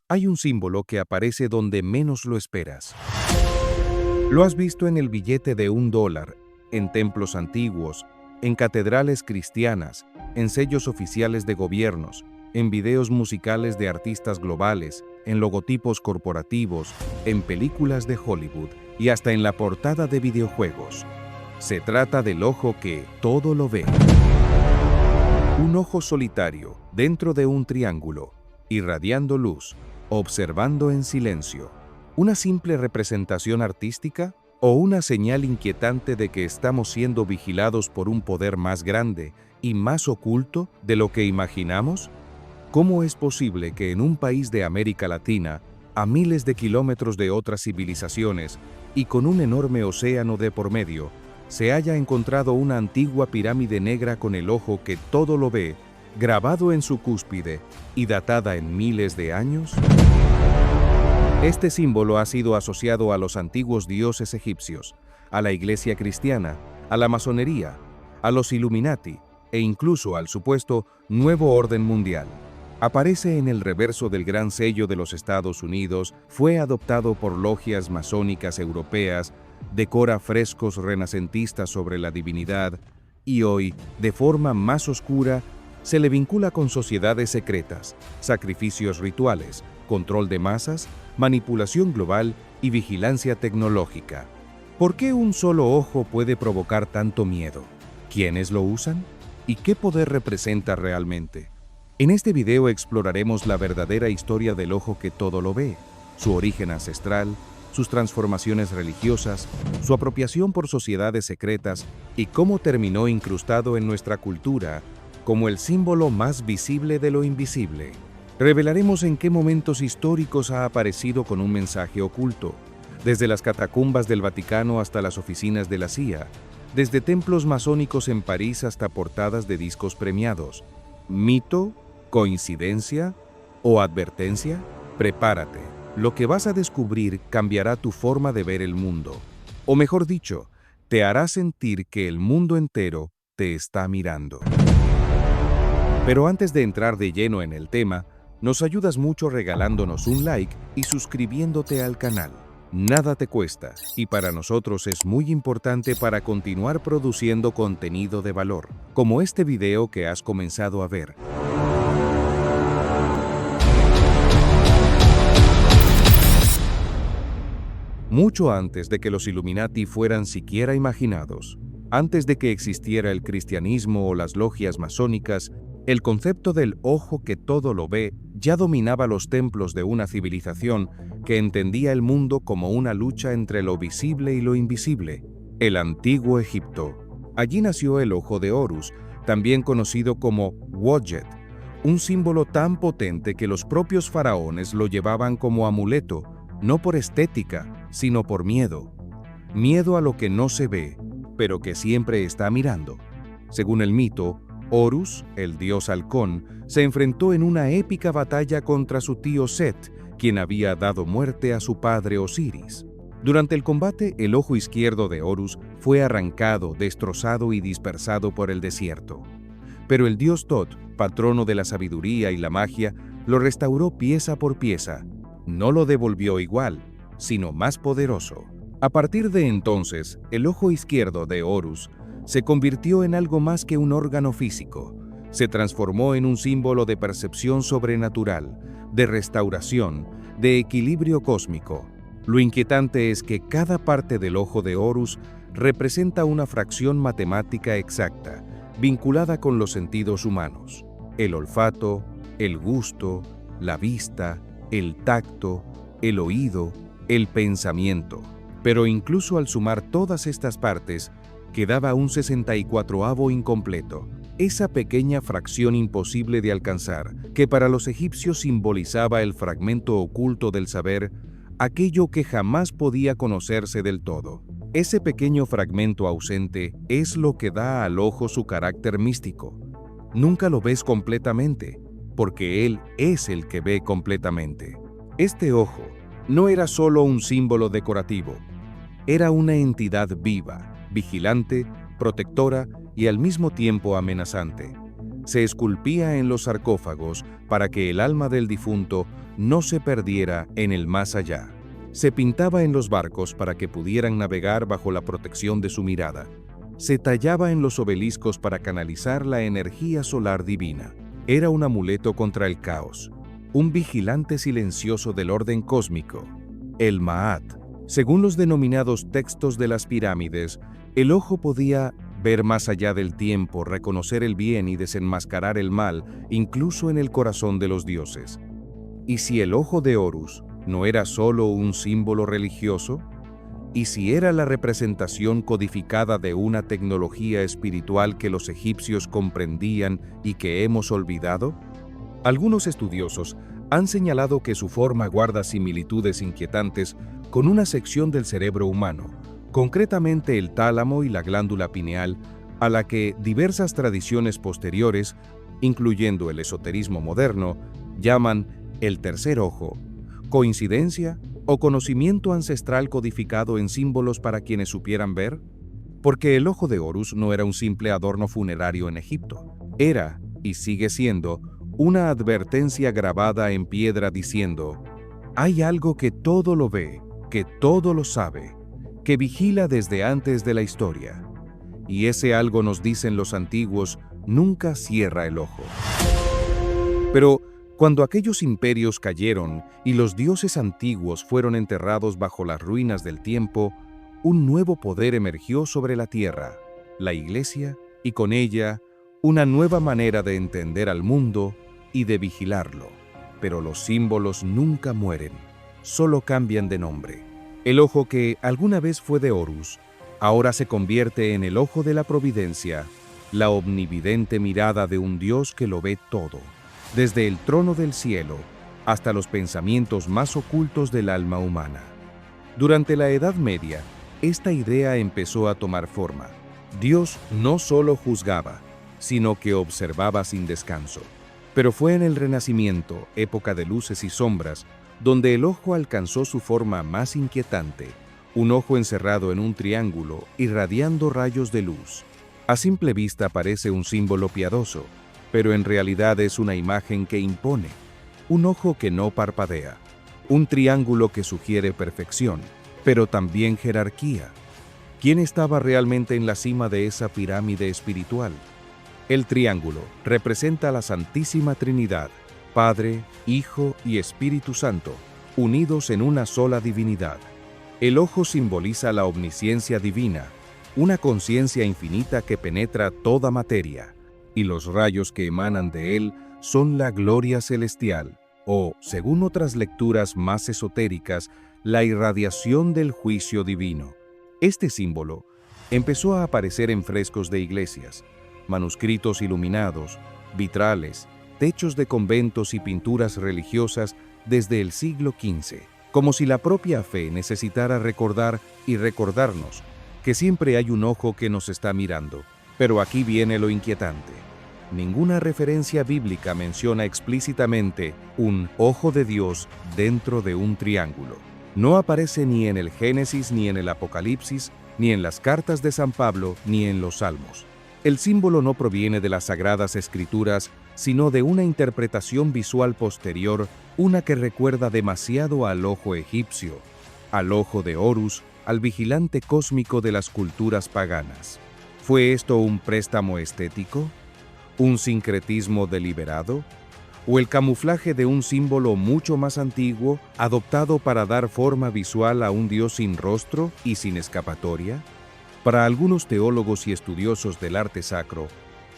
hay un símbolo que aparece donde menos lo esperas. Lo has visto en el billete de $1, en templos antiguos, en catedrales cristianas, en sellos oficiales de gobiernos, en videos musicales de artistas globales, en logotipos corporativos, en películas de Hollywood y hasta en la portada de videojuegos. Se trata del ojo que todo lo ve. Un ojo solitario dentro de un triángulo, irradiando luz, observando en silencio. ¿Una simple representación artística o una señal inquietante de que estamos siendo vigilados por un poder más grande y más oculto de lo que imaginamos? ¿Cómo es posible que en un país de América Latina, a miles de kilómetros de otras civilizaciones y con un enorme océano de por medio, se haya encontrado una antigua pirámide negra con el ojo que todo lo ve, grabado en su cúspide y datada en miles de años? Este símbolo ha sido asociado a los antiguos dioses egipcios, a la iglesia cristiana, a la masonería, a los Illuminati e incluso al supuesto Nuevo Orden Mundial. Aparece en el reverso del Gran Sello de los Estados Unidos, fue adoptado por logias masónicas europeas, decora frescos renacentistas sobre la divinidad y hoy, de forma más oscura, se le vincula con sociedades secretas, sacrificios rituales, control de masas, manipulación global y vigilancia tecnológica. ¿Por qué un solo ojo puede provocar tanto miedo? ¿Quiénes lo usan? ¿Y qué poder representa realmente? En este video exploraremos la verdadera historia del ojo que todo lo ve, su origen ancestral, sus transformaciones religiosas, su apropiación por sociedades secretas y cómo terminó incrustado en nuestra cultura como el símbolo más visible de lo invisible. Revelaremos en qué momentos históricos ha aparecido con un mensaje oculto, desde las catacumbas del Vaticano hasta las oficinas de la CIA, desde templos masónicos en París hasta portadas de discos premiados. ¿Mito? ¿Coincidencia? ¿O advertencia? Prepárate. Lo que vas a descubrir cambiará tu forma de ver el mundo. O mejor dicho, te hará sentir que el mundo entero te está mirando. Pero antes de entrar de lleno en el tema, nos ayudas mucho regalándonos un like y suscribiéndote al canal. Nada te cuesta y para nosotros es muy importante para continuar produciendo contenido de valor, como este video que has comenzado a ver. Mucho antes de que los Illuminati fueran siquiera imaginados, antes de que existiera el cristianismo o las logias masónicas, el concepto del ojo que todo lo ve ya dominaba los templos de una civilización que entendía el mundo como una lucha entre lo visible y lo invisible, el antiguo Egipto. Allí nació el ojo de Horus, también conocido como Wadjet, un símbolo tan potente que los propios faraones lo llevaban como amuleto, no por estética, sino por miedo. Miedo a lo que no se ve, pero que siempre está mirando. Según el mito, Horus, el dios halcón, se enfrentó en una épica batalla contra su tío Set, quien había dado muerte a su padre Osiris. Durante el combate, el ojo izquierdo de Horus fue arrancado, destrozado y dispersado por el desierto. Pero el dios Tot, patrono de la sabiduría y la magia, lo restauró pieza por pieza. No lo devolvió igual, sino más poderoso. A partir de entonces, el ojo izquierdo de Horus se convirtió en algo más que un órgano físico. Se transformó en un símbolo de percepción sobrenatural, de restauración, de equilibrio cósmico. Lo inquietante es que cada parte del ojo de Horus representa una fracción matemática exacta, vinculada con los sentidos humanos: el olfato, el gusto, la vista, el tacto, el oído, el pensamiento. Pero incluso al sumar todas estas partes, quedaba un 64avo incompleto, esa pequeña fracción imposible de alcanzar, que para los egipcios simbolizaba el fragmento oculto del saber, aquello que jamás podía conocerse del todo. Ese pequeño fragmento ausente es lo que da al ojo su carácter místico. Nunca lo ves completamente, porque él es el que ve completamente. Este ojo no era solo un símbolo decorativo, era una entidad viva, vigilante, protectora y al mismo tiempo amenazante. Se esculpía en los sarcófagos para que el alma del difunto no se perdiera en el más allá. Se pintaba en los barcos para que pudieran navegar bajo la protección de su mirada. Se tallaba en los obeliscos para canalizar la energía solar divina. Era un amuleto contra el caos, un vigilante silencioso del orden cósmico, el Ma'at. Según los denominados textos de las pirámides, el ojo podía ver más allá del tiempo, reconocer el bien y desenmascarar el mal, incluso en el corazón de los dioses. ¿Y si el ojo de Horus no era solo un símbolo religioso? ¿Y si era la representación codificada de una tecnología espiritual que los egipcios comprendían y que hemos olvidado? Algunos estudiosos han señalado que su forma guarda similitudes inquietantes con una sección del cerebro humano, concretamente el tálamo y la glándula pineal, a la que diversas tradiciones posteriores, incluyendo el esoterismo moderno, llaman el tercer ojo. ¿Coincidencia o conocimiento ancestral codificado en símbolos para quienes supieran ver? Porque el ojo de Horus no era un simple adorno funerario en Egipto. Era, y sigue siendo, una advertencia grabada en piedra diciendo: hay algo que todo lo ve, que todo lo sabe, que vigila desde antes de la historia. Y ese algo, nos dicen los antiguos, nunca cierra el ojo. Pero cuando aquellos imperios cayeron y los dioses antiguos fueron enterrados bajo las ruinas del tiempo, un nuevo poder emergió sobre la tierra, la Iglesia, y con ella una nueva manera de entender al mundo y de vigilarlo. Pero los símbolos nunca mueren, solo cambian de nombre. El ojo que alguna vez fue de Horus, ahora se convierte en el ojo de la providencia, la omnividente mirada de un Dios que lo ve todo, desde el trono del cielo hasta los pensamientos más ocultos del alma humana. Durante la Edad Media, esta idea empezó a tomar forma. Dios no solo juzgaba, sino que observaba sin descanso. Pero fue en el Renacimiento, época de luces y sombras, donde el ojo alcanzó su forma más inquietante, un ojo encerrado en un triángulo, irradiando rayos de luz. A simple vista parece un símbolo piadoso, pero en realidad es una imagen que impone, un ojo que no parpadea, un triángulo que sugiere perfección, pero también jerarquía. ¿Quién estaba realmente en la cima de esa pirámide espiritual? El triángulo representa a la Santísima Trinidad, Padre, Hijo y Espíritu Santo, unidos en una sola divinidad. El ojo simboliza la omnisciencia divina, una conciencia infinita que penetra toda materia, y los rayos que emanan de él son la gloria celestial, o, según otras lecturas más esotéricas, la irradiación del juicio divino. Este símbolo empezó a aparecer en frescos de iglesias, manuscritos iluminados, vitrales, techos de conventos y pinturas religiosas desde el siglo XV, como si la propia fe necesitara recordar y recordarnos que siempre hay un ojo que nos está mirando. Pero aquí viene lo inquietante. Ninguna referencia bíblica menciona explícitamente un ojo de Dios dentro de un triángulo. No aparece ni en el Génesis, ni en el Apocalipsis, ni en las cartas de San Pablo, ni en los Salmos. El símbolo no proviene de las Sagradas Escrituras, sino de una interpretación visual posterior, una que recuerda demasiado al ojo egipcio, al ojo de Horus, al vigilante cósmico de las culturas paganas. ¿Fue esto un préstamo estético? ¿Un sincretismo deliberado? ¿O el camuflaje de un símbolo mucho más antiguo, adoptado para dar forma visual a un Dios sin rostro y sin escapatoria? Para algunos teólogos y estudiosos del arte sacro,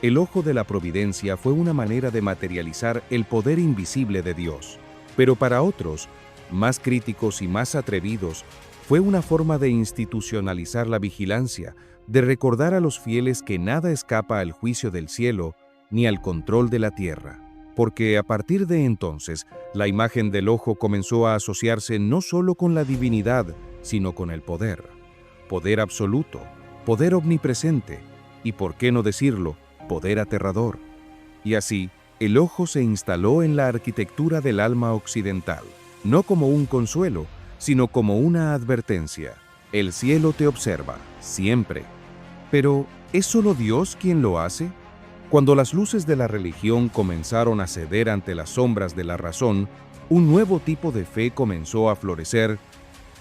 el ojo de la providencia fue una manera de materializar el poder invisible de Dios. Pero para otros, más críticos y más atrevidos, fue una forma de institucionalizar la vigilancia, de recordar a los fieles que nada escapa al juicio del cielo ni al control de la tierra. Porque a partir de entonces, la imagen del ojo comenzó a asociarse no solo con la divinidad, sino con el poder. Poder absoluto, poder omnipresente, y por qué no decirlo, poder aterrador. Y así, el ojo se instaló en la arquitectura del alma occidental, no como un consuelo, sino como una advertencia. El cielo te observa, siempre. Pero, ¿es solo Dios quien lo hace? Cuando las luces de la religión comenzaron a ceder ante las sombras de la razón, un nuevo tipo de fe comenzó a florecer,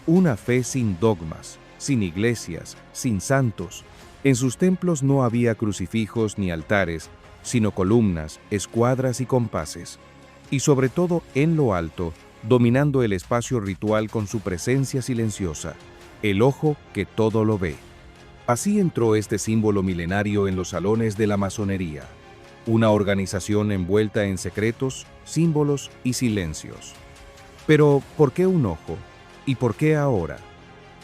una fe sin dogmas, sin iglesias, sin santos. En sus templos no había crucifijos ni altares, sino columnas, escuadras y compases. Y sobre todo en lo alto, dominando el espacio ritual con su presencia silenciosa, el ojo que todo lo ve. Así entró este símbolo milenario en los salones de la masonería, una organización envuelta en secretos, símbolos y silencios. Pero, ¿por qué un ojo? ¿Y por qué ahora?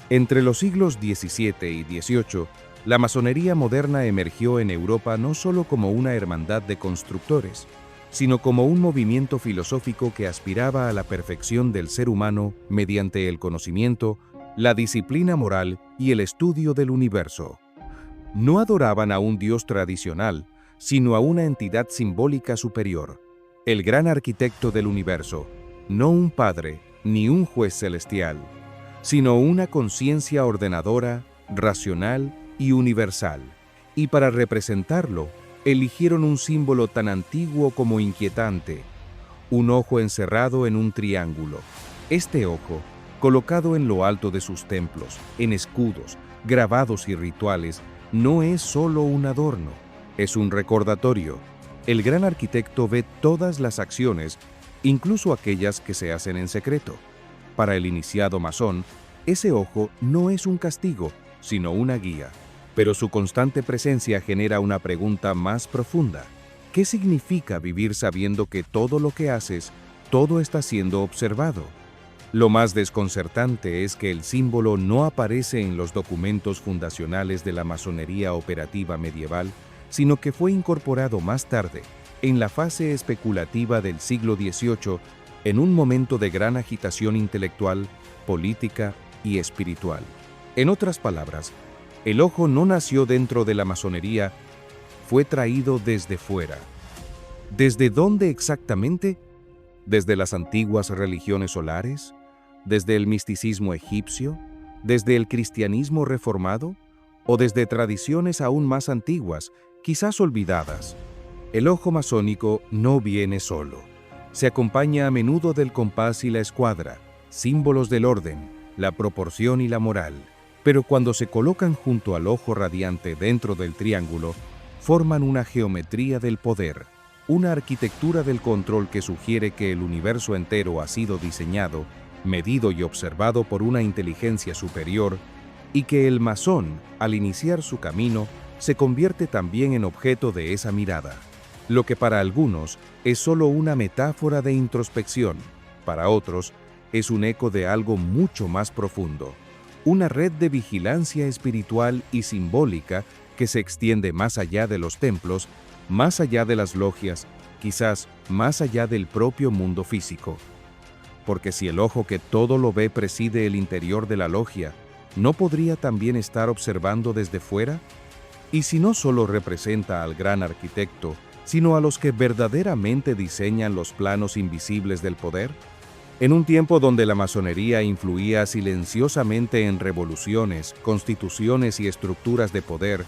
Entre los siglos XVII y XVIII, la masonería moderna emergió en Europa no solo como una hermandad de constructores, sino como un movimiento filosófico que aspiraba a la perfección del ser humano mediante el conocimiento, la disciplina moral y el estudio del universo. No adoraban a un Dios tradicional, sino a una entidad simbólica superior, el gran arquitecto del universo, no un padre ni un juez celestial, sino una conciencia ordenadora, racional y universal. Y para representarlo, eligieron un símbolo tan antiguo como inquietante, un ojo encerrado en un triángulo. Este ojo, colocado en lo alto de sus templos, en escudos, grabados y rituales, no es solo un adorno, es un recordatorio. El gran arquitecto ve todas las acciones, incluso aquellas que se hacen en secreto. Para el iniciado masón, ese ojo no es un castigo, sino una guía. Pero su constante presencia genera una pregunta más profunda. ¿Qué significa vivir sabiendo que todo lo que haces, todo está siendo observado? Lo más desconcertante es que el símbolo no aparece en los documentos fundacionales de la masonería operativa medieval, sino que fue incorporado más tarde, en la fase especulativa del siglo XVIII, en un momento de gran agitación intelectual, política y espiritual. En otras palabras, el ojo no nació dentro de la masonería, fue traído desde fuera. ¿Desde dónde exactamente? ¿Desde las antiguas religiones solares? ¿Desde el misticismo egipcio? ¿Desde el cristianismo reformado? ¿O desde tradiciones aún más antiguas, quizás olvidadas? El ojo masónico no viene solo. Se acompaña a menudo del compás y la escuadra, símbolos del orden, la proporción y la moral. Pero cuando se colocan junto al ojo radiante dentro del triángulo, forman una geometría del poder, una arquitectura del control que sugiere que el universo entero ha sido diseñado, medido y observado por una inteligencia superior, y que el masón, al iniciar su camino, se convierte también en objeto de esa mirada. Lo que para algunos es solo una metáfora de introspección, para otros es un eco de algo mucho más profundo, una red de vigilancia espiritual y simbólica que se extiende más allá de los templos, más allá de las logias, quizás más allá del propio mundo físico. Porque si el ojo que todo lo ve preside el interior de la logia, ¿no podría también estar observando desde fuera? Y si no solo representa al gran arquitecto, sino a los que verdaderamente diseñan los planos invisibles del poder. En un tiempo donde la masonería influía silenciosamente en revoluciones, constituciones y estructuras de poder,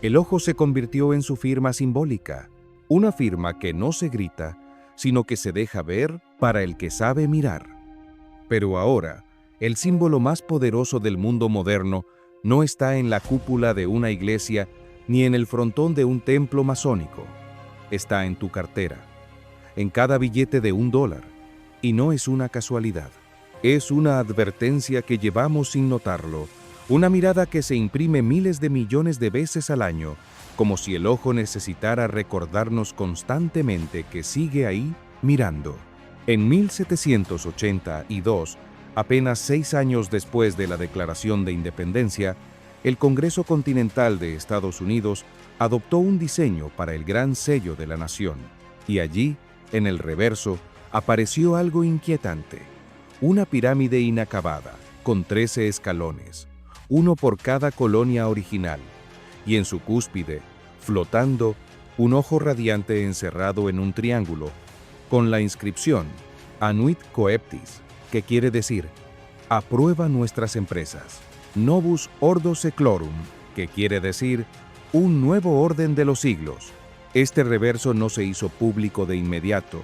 el ojo se convirtió en su firma simbólica, una firma que no se grita, sino que se deja ver para el que sabe mirar. Pero ahora, el símbolo más poderoso del mundo moderno no está en la cúpula de una iglesia ni en el frontón de un templo masónico. Está en tu cartera, en cada billete de $1, y no es una casualidad. Es una advertencia que llevamos sin notarlo, una mirada que se imprime miles de millones de veces al año, como si el ojo necesitara recordarnos constantemente que sigue ahí mirando. En 1782, apenas 6 años después de la Declaración de Independencia, el Congreso Continental de Estados Unidos adoptó un diseño para el gran sello de la nación, y allí, en el reverso, apareció algo inquietante, una pirámide inacabada, con 13 escalones, uno por cada colonia original, y en su cúspide, flotando, un ojo radiante encerrado en un triángulo, con la inscripción Anuit Coeptis, que quiere decir, aprueba nuestras empresas, Novus Ordo Seclorum, que quiere decir, un nuevo orden de los siglos. Este reverso no se hizo público de inmediato.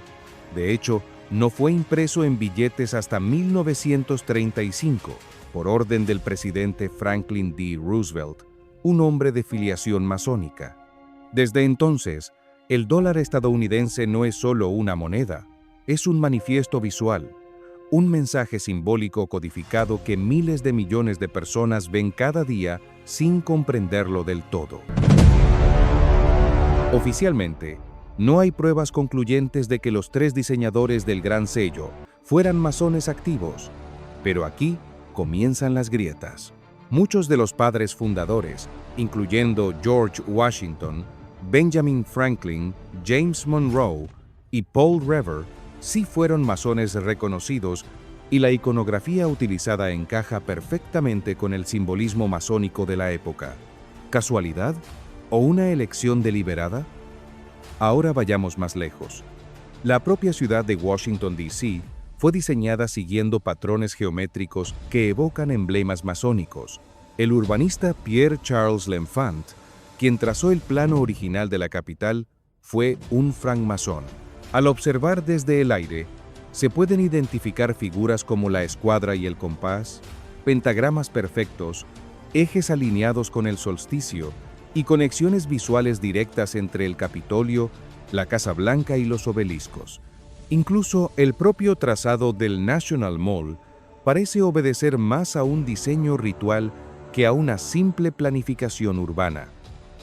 De hecho, no fue impreso en billetes hasta 1935, por orden del presidente Franklin D. Roosevelt, un hombre de filiación masónica. Desde entonces, el dólar estadounidense no es solo una moneda, es un manifiesto visual, un mensaje simbólico codificado que miles de millones de personas ven cada día sin comprenderlo del todo. Oficialmente, no hay pruebas concluyentes de que los 3 diseñadores del Gran Sello fueran masones activos, pero aquí comienzan las grietas. Muchos de los padres fundadores, incluyendo George Washington, Benjamin Franklin, James Monroe y Paul Revere, sí fueron masones reconocidos y la iconografía utilizada encaja perfectamente con el simbolismo masónico de la época. ¿Casualidad o una elección deliberada? Ahora vayamos más lejos. La propia ciudad de Washington, D.C., fue diseñada siguiendo patrones geométricos que evocan emblemas masónicos. El urbanista Pierre Charles L'Enfant, quien trazó el plano original de la capital, fue un francmasón. Al observar desde el aire, se pueden identificar figuras como la escuadra y el compás, pentagramas perfectos, ejes alineados con el solsticio y conexiones visuales directas entre el Capitolio, la Casa Blanca y los obeliscos. Incluso el propio trazado del National Mall parece obedecer más a un diseño ritual que a una simple planificación urbana.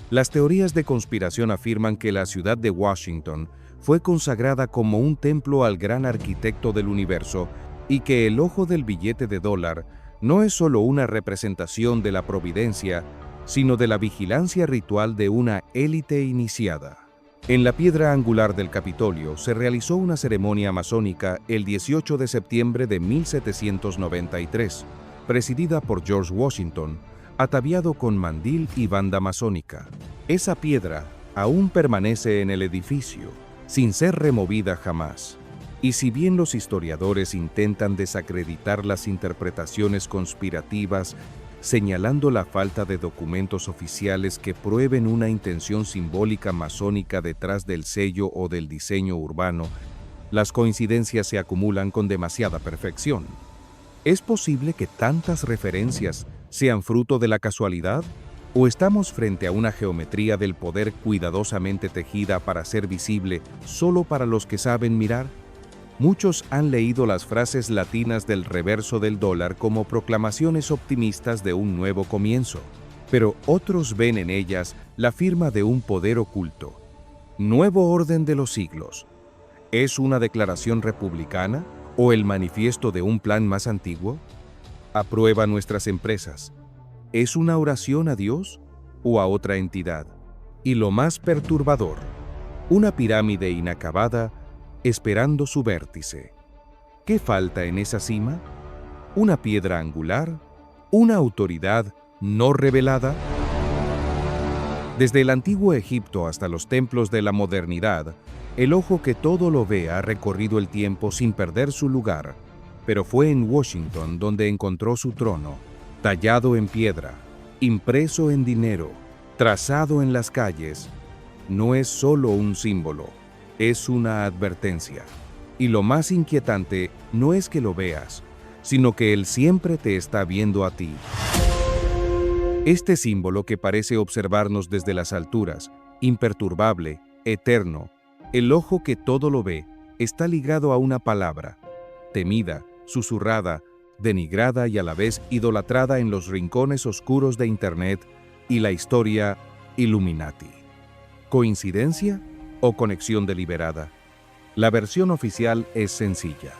Las teorías de conspiración afirman que la ciudad de Washington fue consagrada como un templo al gran arquitecto del universo y que el ojo del billete de dólar no es solo una representación de la providencia, sino de la vigilancia ritual de una élite iniciada. En la piedra angular del Capitolio se realizó una ceremonia masónica el 18 de septiembre de 1793, presidida por George Washington, ataviado con mandil y banda masónica. Esa piedra aún permanece en el edificio, sin ser removida jamás. Y si bien los historiadores intentan desacreditar las interpretaciones conspirativas, señalando la falta de documentos oficiales que prueben una intención simbólica masónica detrás del sello o del diseño urbano, las coincidencias se acumulan con demasiada perfección. ¿Es posible que tantas referencias sean fruto de la casualidad? ¿O estamos frente a una geometría del poder cuidadosamente tejida para ser visible solo para los que saben mirar? Muchos han leído las frases latinas del reverso del dólar como proclamaciones optimistas de un nuevo comienzo, pero otros ven en ellas la firma de un poder oculto. Nuevo orden de los siglos. ¿Es una declaración republicana o el manifiesto de un plan más antiguo? ¿Aprueba nuestras empresas? ¿Es una oración a Dios o a otra entidad? Y lo más perturbador, una pirámide inacabada esperando su vértice. ¿Qué falta en esa cima? ¿Una piedra angular? ¿Una autoridad no revelada? Desde el antiguo Egipto hasta los templos de la modernidad, el ojo que todo lo ve ha recorrido el tiempo sin perder su lugar, pero fue en Washington donde encontró su trono, tallado en piedra, impreso en dinero, trazado en las calles. No es solo un símbolo, es una advertencia. Y lo más inquietante no es que lo veas, sino que Él siempre te está viendo a ti. Este símbolo que parece observarnos desde las alturas, imperturbable, eterno, el ojo que todo lo ve, está ligado a una palabra, temida, susurrada, denigrada y a la vez idolatrada en los rincones oscuros de Internet y la historia Illuminati. ¿Coincidencia o conexión deliberada? La versión oficial es sencilla.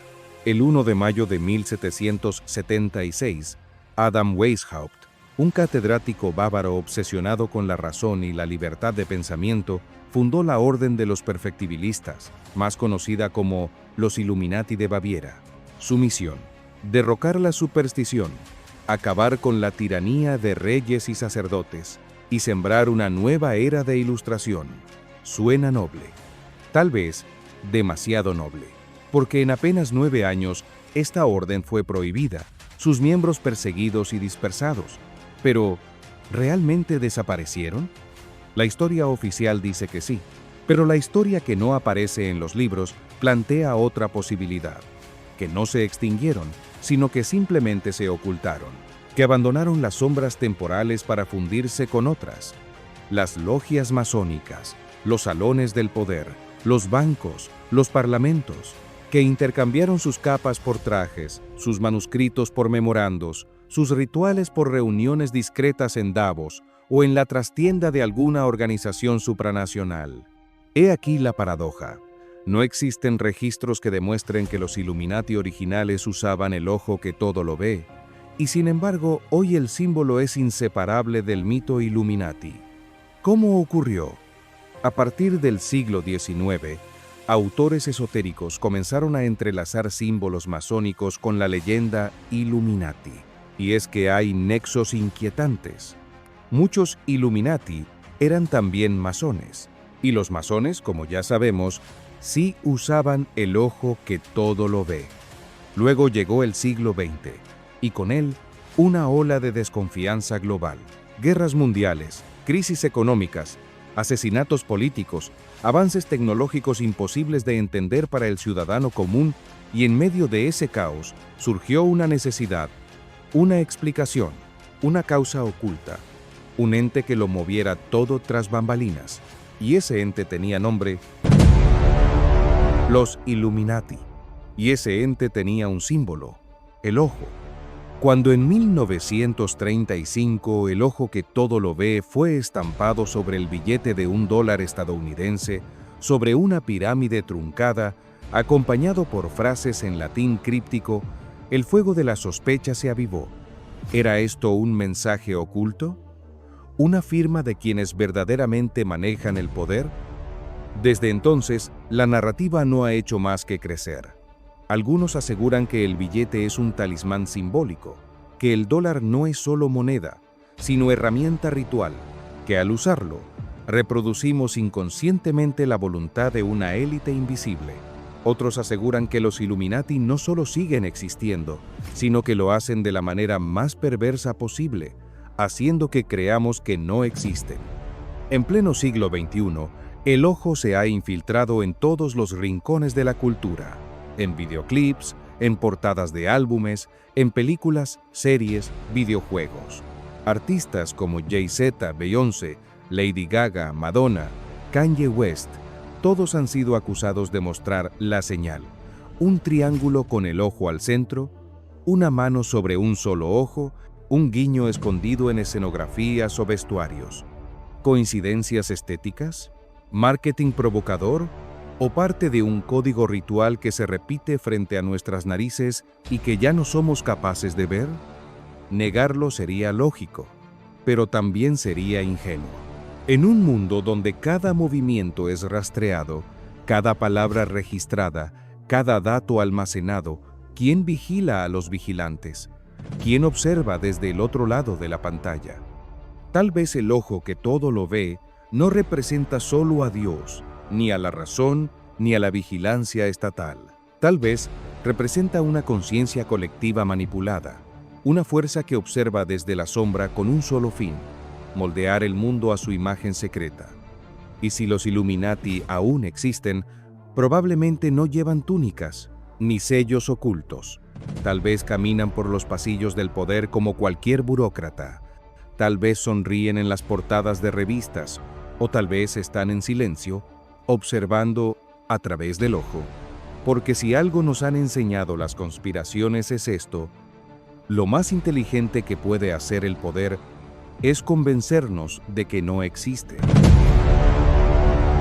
El 1 de mayo de 1776, Adam Weishaupt, un catedrático bávaro obsesionado con la razón y la libertad de pensamiento, fundó la Orden de los Perfectibilistas, más conocida como los Illuminati de Baviera. Su misión: derrocar la superstición, acabar con la tiranía de reyes y sacerdotes y sembrar una nueva era de ilustración. Suena noble, tal vez demasiado noble, porque en apenas 9 años esta orden fue prohibida, sus miembros perseguidos y dispersados. Pero, ¿realmente desaparecieron? La historia oficial dice que sí, Pero la historia que no aparece en los libros plantea otra posibilidad, que no se extinguieron, sino que simplemente se ocultaron, que abandonaron las sombras temporales para fundirse con otras. Las logias masónicas, los salones del poder, los bancos, los parlamentos, que intercambiaron sus capas por trajes, sus manuscritos por memorandos, sus rituales por reuniones discretas en Davos o en la trastienda de alguna organización supranacional. He aquí la paradoja. No existen registros que demuestren que los Illuminati originales usaban el ojo que todo lo ve, y sin embargo, hoy el símbolo es inseparable del mito Illuminati. ¿Cómo ocurrió? A partir del siglo XIX, autores esotéricos comenzaron a entrelazar símbolos masónicos con la leyenda Illuminati. Y es que hay nexos inquietantes. Muchos Illuminati eran también masones, y los masones, como ya sabemos, sí usaban el ojo que todo lo ve. Luego llegó el siglo XX, y con él, una ola de desconfianza global. Guerras mundiales, crisis económicas, asesinatos políticos, avances tecnológicos imposibles de entender para el ciudadano común, y en medio de ese caos surgió una necesidad, una explicación, una causa oculta, un ente que lo moviera todo tras bambalinas, y ese ente tenía nombre: los Illuminati. Y ese ente tenía un símbolo: el ojo. Cuando en 1935 el ojo que todo lo ve fue estampado sobre el billete de $1 estadounidense, sobre una pirámide truncada, acompañado por frases en latín críptico, el fuego de la sospecha se avivó. ¿Era esto un mensaje oculto? ¿Una firma de quienes verdaderamente manejan el poder? Desde entonces, la narrativa no ha hecho más que crecer. Algunos aseguran que el billete es un talismán simbólico, que el dólar no es solo moneda, sino herramienta ritual, que al usarlo, reproducimos inconscientemente la voluntad de una élite invisible. Otros aseguran que los Illuminati no solo siguen existiendo, sino que lo hacen de la manera más perversa posible, haciendo que creamos que no existen. En pleno siglo XXI, el ojo se ha infiltrado en todos los rincones de la cultura, en videoclips, en portadas de álbumes, en películas, series, videojuegos. Artistas como Jay-Z, Beyoncé, Lady Gaga, Madonna, Kanye West, todos han sido acusados de mostrar la señal: un triángulo con el ojo al centro, una mano sobre un solo ojo, un guiño escondido en escenografías o vestuarios. ¿Coincidencias estéticas? ¿Marketing provocador? ¿O parte de un código ritual que se repite frente a nuestras narices y que ya no somos capaces de ver? Negarlo sería lógico, pero también sería ingenuo. En un mundo donde cada movimiento es rastreado, cada palabra registrada, cada dato almacenado, ¿quién vigila a los vigilantes? ¿Quién observa desde el otro lado de la pantalla? Tal vez el ojo que todo lo ve no representa solo a Dios, ni a la razón, ni a la vigilancia estatal. Tal vez representa una conciencia colectiva manipulada, una fuerza que observa desde la sombra con un solo fin: moldear el mundo a su imagen secreta. Y si los Illuminati aún existen, probablemente no llevan túnicas, ni sellos ocultos. Tal vez caminan por los pasillos del poder como cualquier burócrata. Tal vez sonríen en las portadas de revistas, o tal vez están en silencio, observando a través del ojo. Porque si algo nos han enseñado las conspiraciones es esto: lo más inteligente que puede hacer el poder es convencernos de que no existe.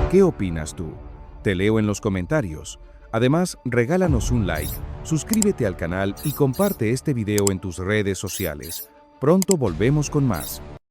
¿Qué opinas tú? Te leo en los comentarios. Además, regálanos un like, suscríbete al canal y comparte este video en tus redes sociales. Pronto volvemos con más.